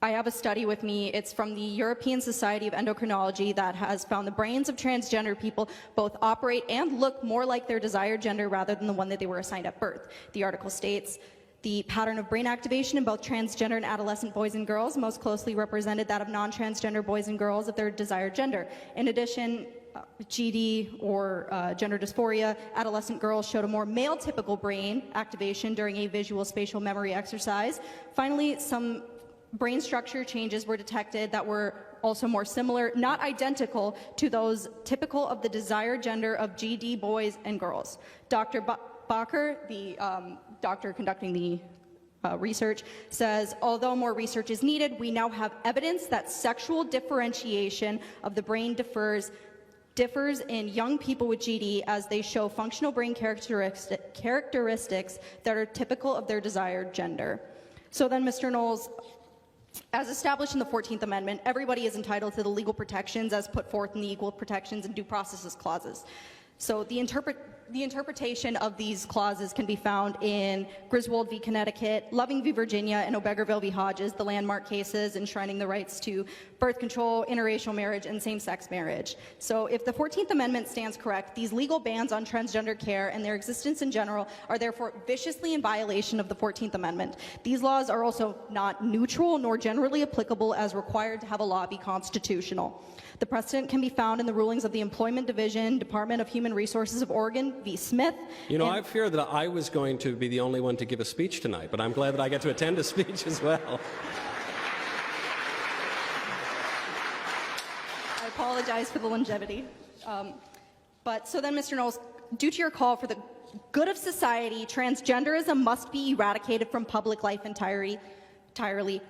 I have a study with me. It's from the European Society of Endocrinology that has found the brains of transgender people both operate and look more like their desired gender rather than the one that they were assigned at birth. The article states, the pattern of brain activation in both transgender and adolescent boys and girls most closely represented that of non-transgender boys and girls of their desired gender. In addition, GD or gender dysphoria, adolescent girls showed a more male-typical brain activation during a visual spatial memory exercise. Finally, some brain structure changes were detected that were also more similar, not identical, to those typical of the desired gender of GD boys and girls. Dr. Bacher, the doctor conducting the research, says, although more research is needed, we now have evidence that sexual differentiation of the brain differs in young people with GD as they show functional brain characteristics that are typical of their desired gender. So then, Mr. Knowles, as established in the 14th Amendment, everybody is entitled to the legal protections as put forth in the Equal Protections and Due Process Clauses. So the interpretation of these clauses can be found in Griswold v. Connecticut, Loving v. Virginia, and Obergerville v. Hodges, the landmark cases enshrining the rights to birth control, interracial marriage, and same-sex marriage. So if the 14th Amendment stands correct, these legal bans on transgender care and their existence in general are therefore viciously in violation of the 14th Amendment. These laws are also not neutral nor generally applicable as required to have a law be constitutional. The precedent can be found in the rulings of the Employment Division, Department of Human Resources of Oregon v. Smith. You know, I fear that I was going to be the only one to give a speech tonight, but I'm glad that I get to attend a speech as well. I apologize for the longevity. But so then, Mr. Knowles, due to your call for the good of society, transgenderism must be eradicated from public life entirely.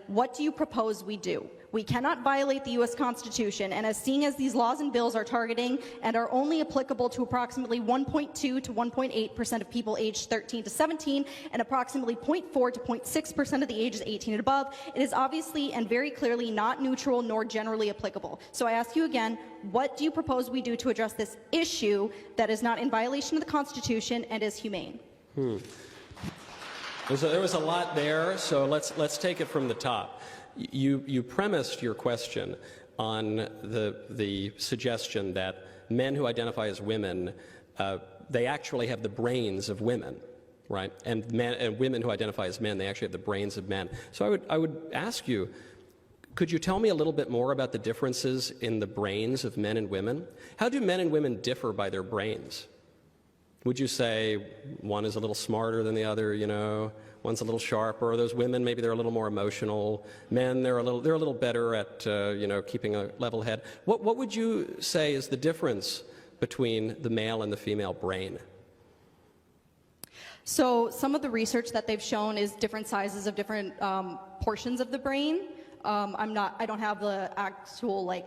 What do you propose we do? We cannot violate the U.S. Constitution, and as seeing as these laws and bills are targeting and are only applicable to approximately 1.2 to 1.8% of people aged 13 to 17 and approximately 0.4 to 0.6% of the ages 18 and above, it is obviously and very clearly not neutral nor generally applicable. So I ask you again, what do you propose we do to address this issue that is not in violation of the Constitution and is humane? There was a lot there, so let's take it from the top. You premised your question on the suggestion that men who identify as women, they actually have the brains of women, right? And women who identify as men, they actually have the brains of men. So I would ask you, could you tell me a little bit more about the differences in the brains of men and women? How do men and women differ by their brains? Would you say one is a little smarter than the other, you know, one's a little sharper? Those women, maybe they're a little more emotional. Men, they're a little better at, you know, keeping a level head. What would you say is the difference between the male and the female brain? So some of the research that they've shown is different sizes of different portions of the brain. I don't have the actual, like,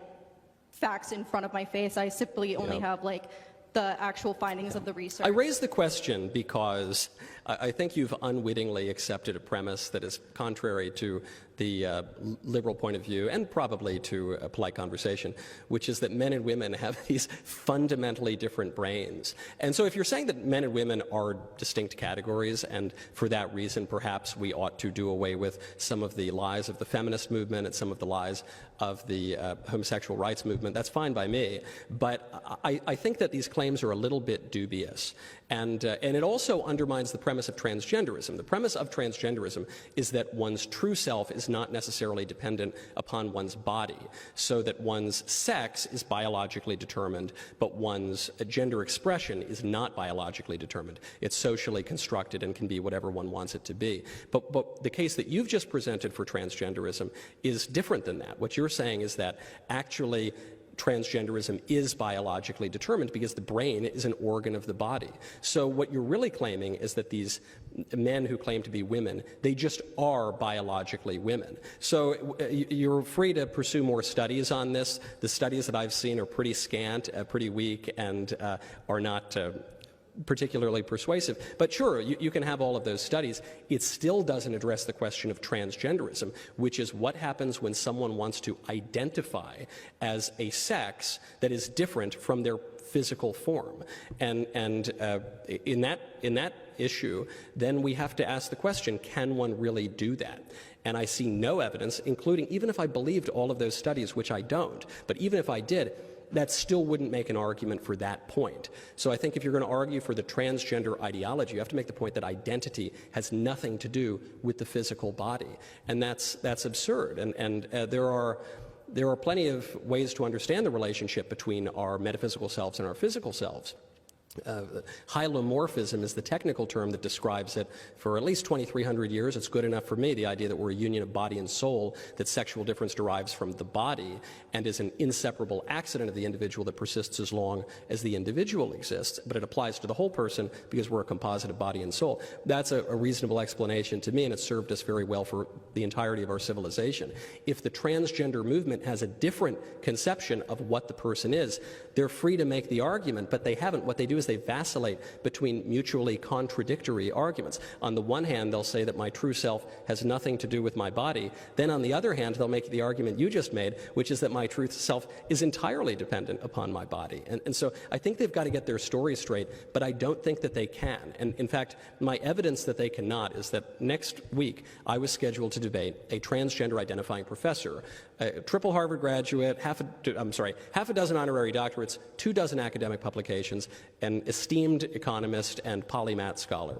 facts in front of my face. I simply only have, like, the actual findings of the research. I raise the question because I think you've unwittingly accepted a premise that is contrary to the liberal point of view and probably to a polite conversation, which is that men and women have these fundamentally different brains. And so if you're saying that men and women are distinct categories and for that reason perhaps we ought to do away with some of the lies of the feminist movement and some of the lies of the homosexual rights movement, that's fine by me. But I think that these claims are a little bit dubious. And it also undermines the premise of transgenderism. The premise of transgenderism is that one's true self is not necessarily dependent upon one's body, so that one's sex is biologically determined, but one's gender expression is not biologically determined. It's socially constructed and can be whatever one wants it to be. But the case that you've just presented for transgenderism is different than that. What you're saying is that actually transgenderism is biologically determined because the brain is an organ of the body. So what you're really claiming is that these men who claim to be women, they just are biologically women. So you're free to pursue more studies on this. The studies that I've seen are pretty scant, pretty weak, and are not particularly persuasive. But sure, you can have all of those studies. It still doesn't address the question of transgenderism, which is what happens when someone wants to identify as a sex that is different from their physical form. And in that issue, then we have to ask the question, can one really do that? And I see no evidence, including even if I believed all of those studies, which I don't, but even if I did, that still wouldn't make an argument for that point. So I think if you're going to argue for the transgender ideology, you have to make the point that identity has nothing to do with the physical body. And that's absurd. And there are plenty of ways to understand the relationship between our metaphysical selves and our physical selves. Hylomorphism is the technical term that describes it. For at least 2,300 years, it's good enough for me, the idea that we're a union of body and soul, that sexual difference derives from the body and is an inseparable accident of the individual that persists as long as the individual exists, but it applies to the whole person because we're a composite of body and soul. That's a reasonable explanation to me, and it's served us very well for the entirety of our civilization. If the transgender movement has a different conception of what the person is, they're free to make the argument, but they haven't. What they do is they vacillate between mutually contradictory arguments. On the one hand, they'll say that my true self has nothing to do with my body. Then on the other hand, they'll make the argument you just made, which is that my true self is entirely dependent upon my body. And so I think they've got to get their story straight, but I don't think that they can. And in fact, my evidence that they cannot is that next week I was scheduled to debate a transgender identifying professor, a triple Harvard graduate, half a dozen honorary doctorates, 24 academic publications, an esteemed economist and polymath scholar.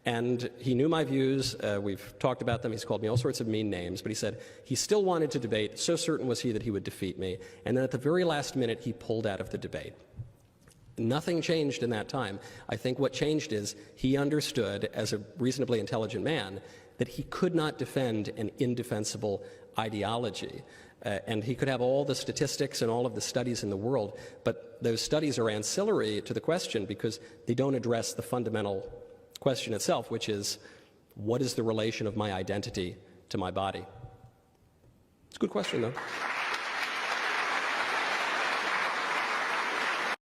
And he knew my views. We've talked about them. He's called me all sorts of mean names. But he said he still wanted to debate. So certain was he that he would defeat me. And then at the very last minute, he pulled out of the debate. Nothing changed in that time. I think what changed is he understood, as a reasonably intelligent man, that he could not defend an indefensible ideology. And he could have all the statistics and all of the studies in the world, but those studies are ancillary to the question because they don't address the fundamental question itself, which is, what is the relation of my identity to my body? It's a good question, though.